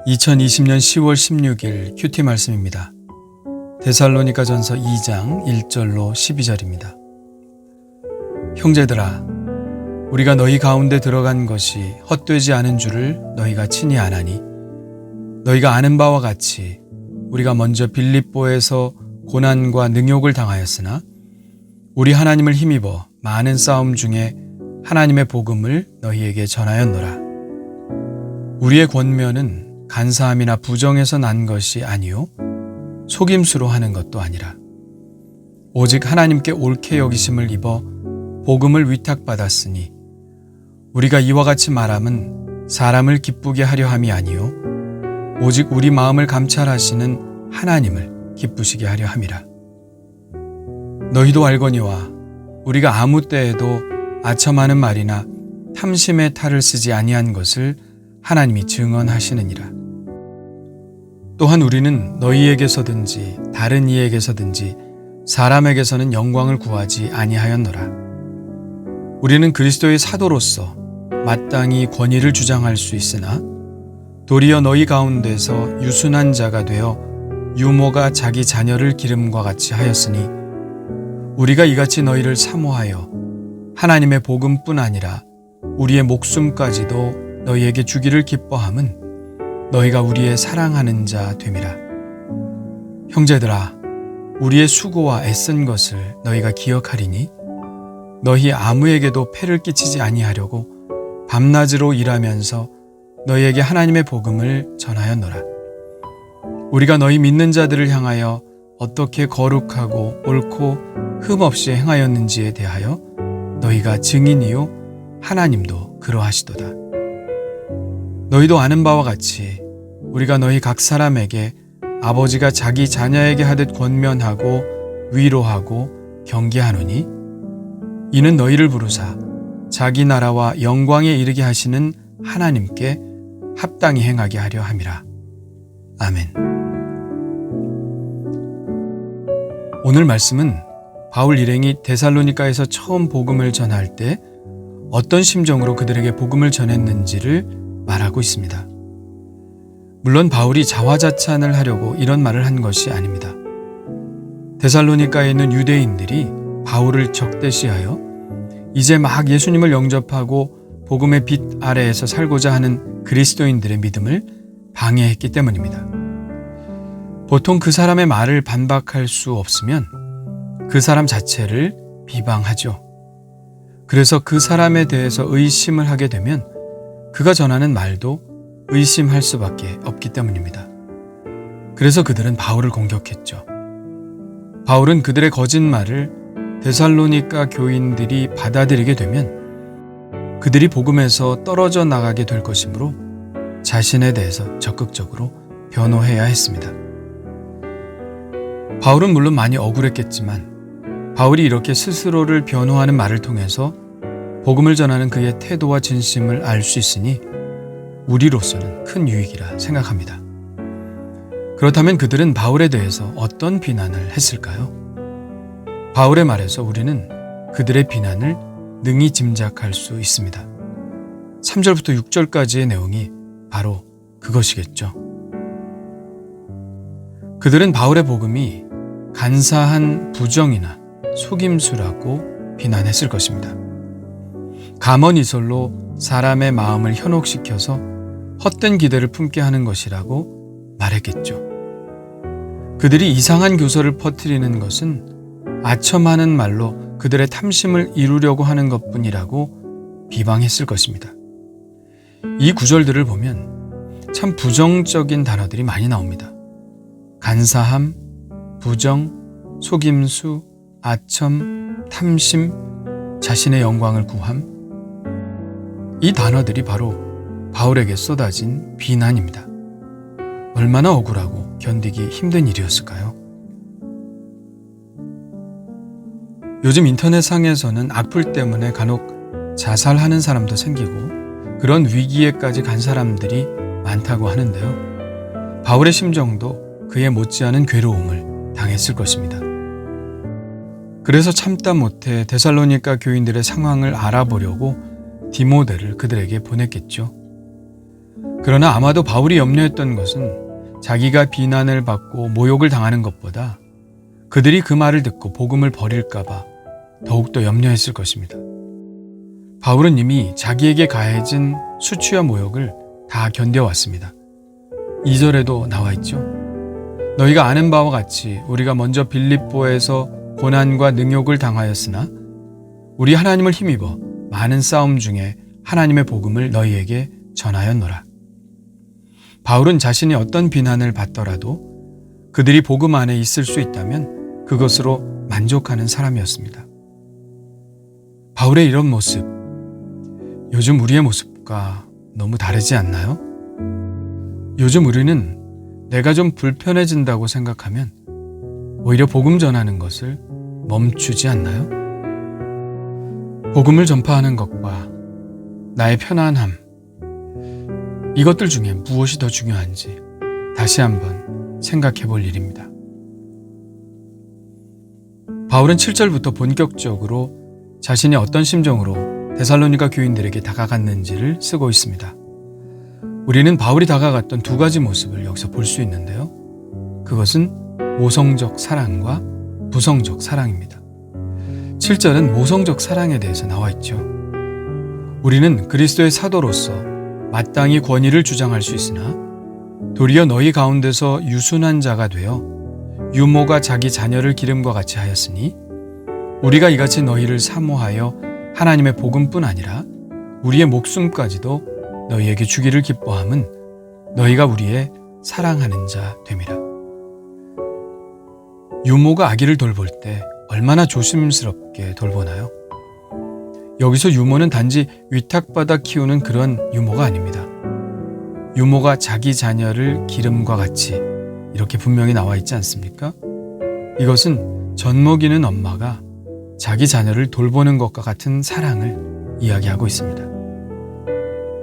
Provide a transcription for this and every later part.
2020년 10월 16일 큐티 말씀입니다. 데살로니가 전서 2장 1절로 12절입니다. 형제들아, 우리가 너희 가운데 들어간 것이 헛되지 않은 줄을 너희가 친히 아나니, 너희가 아는 바와 같이 우리가 먼저 빌립보에서 고난과 능욕을 당하였으나 우리 하나님을 힘입어 많은 싸움 중에 하나님의 복음을 너희에게 전하였노라. 우리의 권면은 간사함이나 부정에서 난 것이 아니요 속임수로 하는 것도 아니라 오직 하나님께 옳게 여기심을 입어 복음을 위탁받았으니 우리가 이와 같이 말함은 사람을 기쁘게 하려 함이 아니요 오직 우리 마음을 감찰하시는 하나님을 기쁘시게 하려 함이라. 너희도 알거니와 우리가 아무 때에도 아첨하는 말이나 탐심의 탈을 쓰지 아니한 것을 하나님이 증언하시느니라. 또한 우리는 너희에게서든지 다른 이에게서든지 사람에게서는 영광을 구하지 아니하였노라. 우리는 그리스도의 사도로서 마땅히 권위를 주장할 수 있으나 도리어 너희 가운데서 유순한 자가 되어 유모가 자기 자녀를 기름과 같이 하였으니 우리가 이같이 너희를 사모하여 하나님의 복음뿐 아니라 우리의 목숨까지도 너희에게 주기를 기뻐함은 너희가 우리의 사랑하는 자 됨이라. 형제들아, 우리의 수고와 애쓴 것을 너희가 기억하리니 너희 아무에게도 폐를 끼치지 아니하려고 밤낮으로 일하면서 너희에게 하나님의 복음을 전하였노라. 우리가 너희 믿는 자들을 향하여 어떻게 거룩하고 옳고 흠없이 행하였는지에 대하여 너희가 증인이요 하나님도 그러하시도다. 너희도 아는 바와 같이 우리가 너희 각 사람에게 아버지가 자기 자녀에게 하듯 권면하고 위로하고 경계하노니 이는 너희를 부르사 자기 나라와 영광에 이르게 하시는 하나님께 합당히 행하게 하려 함이라. 아멘. 오늘 말씀은 바울 일행이 데살로니가에서 처음 복음을 전할 때 어떤 심정으로 그들에게 복음을 전했는지를 말하고 있습니다. 물론 바울이 자화자찬을 하려고 이런 말을 한 것이 아닙니다. 데살로니가에 있는 유대인들이 바울을 적대시하여 이제 막 예수님을 영접하고 복음의 빛 아래에서 살고자 하는 그리스도인들의 믿음을 방해했기 때문입니다. 보통 그 사람의 말을 반박할 수 없으면 그 사람 자체를 비방하죠. 그래서 그 사람에 대해서 의심을 하게 되면 그가 전하는 말도 의심할 수밖에 없기 때문입니다. 그래서 그들은 바울을 공격했죠. 바울은 그들의 거짓말을 데살로니가 교인들이 받아들이게 되면 그들이 복음에서 떨어져 나가게 될 것이므로 자신에 대해서 적극적으로 변호해야 했습니다. 바울은 물론 많이 억울했겠지만 바울이 이렇게 스스로를 변호하는 말을 통해서 복음을 전하는 그의 태도와 진심을 알 수 있으니 우리로서는 큰 유익이라 생각합니다. 그렇다면 그들은 바울에 대해서 어떤 비난을 했을까요? 바울의 말에서 우리는 그들의 비난을 능히 짐작할 수 있습니다. 3절부터 6절까지의 내용이 바로 그것이겠죠. 그들은 바울의 복음이 간사한 부정이나 속임수라고 비난했을 것입니다. 가먼이설로 사람의 마음을 현혹시켜서 헛된 기대를 품게 하는 것이라고 말했겠죠. 그들이 이상한 교설을 퍼뜨리는 것은 아첨하는 말로 그들의 탐심을 이루려고 하는 것뿐이라고 비방했을 것입니다. 이 구절들을 보면 참 부정적인 단어들이 많이 나옵니다. 간사함, 부정, 속임수, 아첨, 탐심, 자신의 영광을 구함, 이 단어들이 바로 바울에게 쏟아진 비난입니다. 얼마나 억울하고 견디기 힘든 일이었을까요? 요즘 인터넷상에서는 악플 때문에 간혹 자살하는 사람도 생기고 그런 위기에까지 간 사람들이 많다고 하는데요. 바울의 심정도 그에 못지않은 괴로움을 당했을 것입니다. 그래서 참다 못해 데살로니가 교인들의 상황을 알아보려고 디모데를 그들에게 보냈겠죠. 그러나 아마도 바울이 염려했던 것은 자기가 비난을 받고 모욕을 당하는 것보다 그들이 그 말을 듣고 복음을 버릴까봐 더욱더 염려했을 것입니다. 바울은 이미 자기에게 가해진 수치와 모욕을 다 견뎌왔습니다. 2절에도 나와 있죠. 너희가 아는 바와 같이 우리가 먼저 빌립보에서 고난과 능욕을 당하였으나 우리 하나님을 힘입어 많은 싸움 중에 하나님의 복음을 너희에게 전하였노라. 바울은 자신이 어떤 비난을 받더라도 그들이 복음 안에 있을 수 있다면 그것으로 만족하는 사람이었습니다. 바울의 이런 모습, 요즘 우리의 모습과 너무 다르지 않나요? 요즘 우리는 내가 좀 불편해진다고 생각하면 오히려 복음 전하는 것을 멈추지 않나요? 복음을 전파하는 것과 나의 편안함, 이것들 중에 무엇이 더 중요한지 다시 한번 생각해 볼 일입니다. 바울은 7절부터 본격적으로 자신이 어떤 심정으로 데살로니가 교인들에게 다가갔는지를 쓰고 있습니다. 우리는 바울이 다가갔던 두 가지 모습을 여기서 볼 수 있는데요. 그것은 모성적 사랑과 부성적 사랑입니다. 7절은 모성적 사랑에 대해서 나와 있죠. 우리는 그리스도의 사도로서 마땅히 권위를 주장할 수 있으나 도리어 너희 가운데서 유순한 자가 되어 유모가 자기 자녀를 기름과 같이 하였으니 우리가 이같이 너희를 사모하여 하나님의 복음뿐 아니라 우리의 목숨까지도 너희에게 주기를 기뻐함은 너희가 우리의 사랑하는 자 됨이라. 유모가 아기를 돌볼 때 얼마나 조심스럽게 돌보나요? 여기서 유모는 단지 위탁받아 키우는 그런 유모가 아닙니다. 유모가 자기 자녀를 기름과 같이 이렇게 분명히 나와 있지 않습니까? 이것은 젖먹이는 엄마가 자기 자녀를 돌보는 것과 같은 사랑을 이야기하고 있습니다.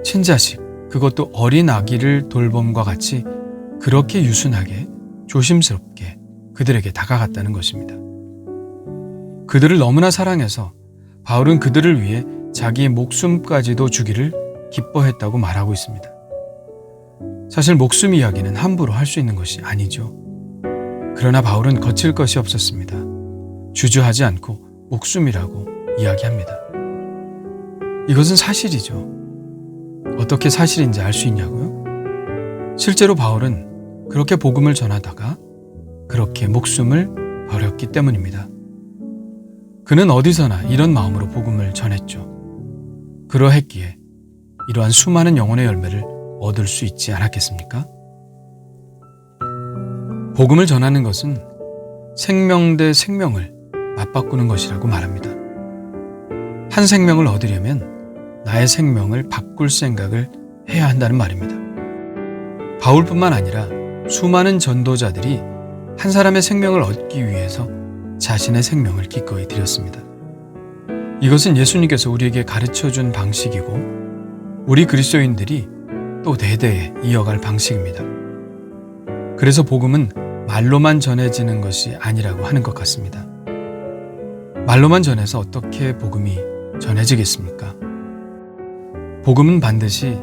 친자식, 그것도 어린 아기를 돌봄과 같이 그렇게 유순하게 조심스럽게 그들에게 다가갔다는 것입니다. 그들을 너무나 사랑해서 바울은 그들을 위해 자기의 목숨까지도 주기를 기뻐했다고 말하고 있습니다. 사실 목숨 이야기는 함부로 할 수 있는 것이 아니죠. 그러나 바울은 거칠 것이 없었습니다. 주저하지 않고 목숨이라고 이야기합니다. 이것은 사실이죠. 어떻게 사실인지 알 수 있냐고요? 실제로 바울은 그렇게 복음을 전하다가 그렇게 목숨을 버렸기 때문입니다. 그는 어디서나 이런 마음으로 복음을 전했죠. 그러했기에 이러한 수많은 영혼의 열매를 얻을 수 있지 않았겠습니까? 복음을 전하는 것은 생명 대 생명을 맞바꾸는 것이라고 말합니다. 한 생명을 얻으려면 나의 생명을 바꿀 생각을 해야 한다는 말입니다. 바울뿐만 아니라 수많은 전도자들이 한 사람의 생명을 얻기 위해서 자신의 생명을 기꺼이 드렸습니다. 이것은 예수님께서 우리에게 가르쳐준 방식이고 우리 그리스도인들이 또 대대에 이어갈 방식입니다. 그래서 복음은 말로만 전해지는 것이 아니라고 하는 것 같습니다. 말로만 전해서 어떻게 복음이 전해지겠습니까? 복음은 반드시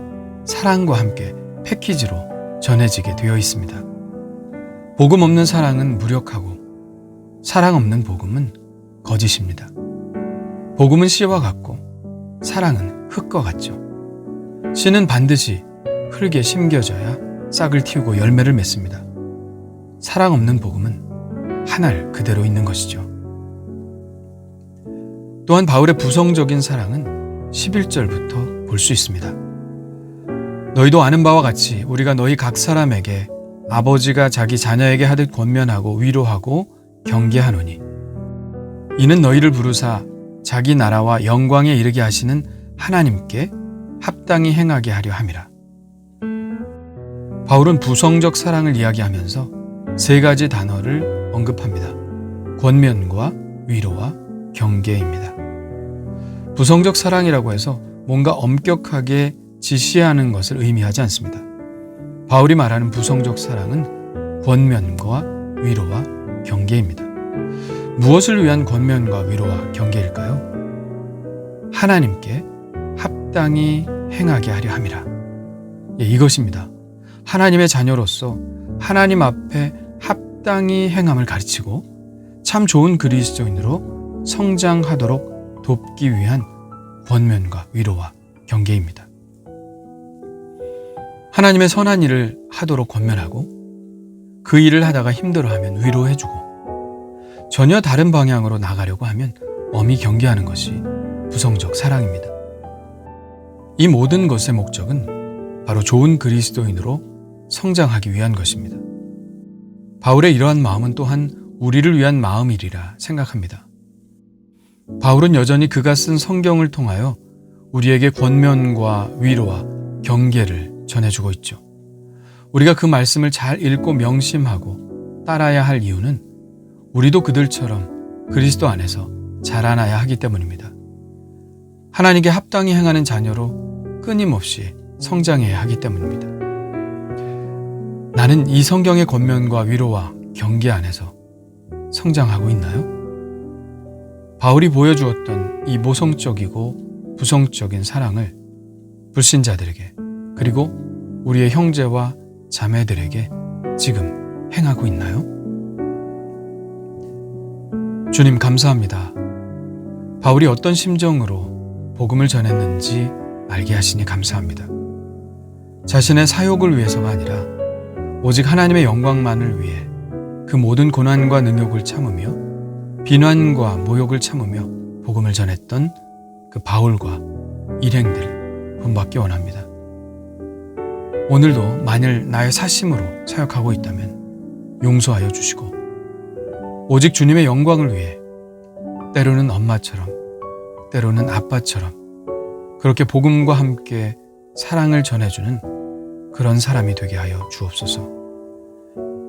사랑과 함께 패키지로 전해지게 되어 있습니다. 복음 없는 사랑은 무력하고 사랑 없는 복음은 거짓입니다. 복음은 씨와 같고 사랑은 흙과 같죠. 씨는 반드시 흙에 심겨져야 싹을 틔우고 열매를 맺습니다. 사랑 없는 복음은 한 알 그대로 있는 것이죠. 또한 바울의 부성적인 사랑은 11절부터 볼 수 있습니다. 너희도 아는 바와 같이 우리가 너희 각 사람에게 아버지가 자기 자녀에게 하듯 권면하고 위로하고 경계하노니 이는 너희를 부르사 자기 나라와 영광에 이르게 하시는 하나님께 합당히 행하게 하려 함이라. 바울은 부성적 사랑을 이야기하면서 세 가지 단어를 언급합니다. 권면과 위로와 경계입니다. 부성적 사랑이라고 해서 뭔가 엄격하게 지시하는 것을 의미하지 않습니다. 바울이 말하는 부성적 사랑은 권면과 위로와 경계입니다. 무엇을 위한 권면과 위로와 경계일까요? 하나님께 합당히 행하게 하려 함이라. 이것입니다. 하나님의 자녀로서 하나님 앞에 합당히 행함을 가르치고 참 좋은 그리스도인으로 성장하도록 돕기 위한 권면과 위로와 경계입니다. 하나님의 선한 일을 하도록 권면하고 그 일을 하다가 힘들어하면 위로해주고 전혀 다른 방향으로 나가려고 하면 엄히 경계하는 것이 부성적 사랑입니다. 이 모든 것의 목적은 바로 좋은 그리스도인으로 성장하기 위한 것입니다. 바울의 이러한 마음은 또한 우리를 위한 마음이리라 생각합니다. 바울은 여전히 그가 쓴 성경을 통하여 우리에게 권면과 위로와 경계를 전해주고 있죠. 우리가 그 말씀을 잘 읽고 명심하고 따라야 할 이유는 우리도 그들처럼 그리스도 안에서 자라나야 하기 때문입니다. 하나님께 합당히 행하는 자녀로 끊임없이 성장해야 하기 때문입니다. 나는 이 성경의 권면과 위로와 경계 안에서 성장하고 있나요? 바울이 보여주었던 이 모성적이고 부성적인 사랑을 불신자들에게 그리고 우리의 형제와 자매들에게 지금 행하고 있나요? 주님 감사합니다. 바울이 어떤 심정으로 복음을 전했는지 알게 하시니 감사합니다. 자신의 사욕을 위해서가 아니라 오직 하나님의 영광만을 위해 그 모든 고난과 능욕을 참으며 비난과 모욕을 참으며 복음을 전했던 그 바울과 일행들을 본받기 원합니다. 오늘도 만일 나의 사심으로 사역하고 있다면 용서하여 주시고 오직 주님의 영광을 위해 때로는 엄마처럼 때로는 아빠처럼 그렇게 복음과 함께 사랑을 전해주는 그런 사람이 되게 하여 주옵소서.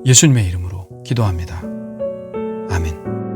예수님의 이름으로 기도합니다. 아멘.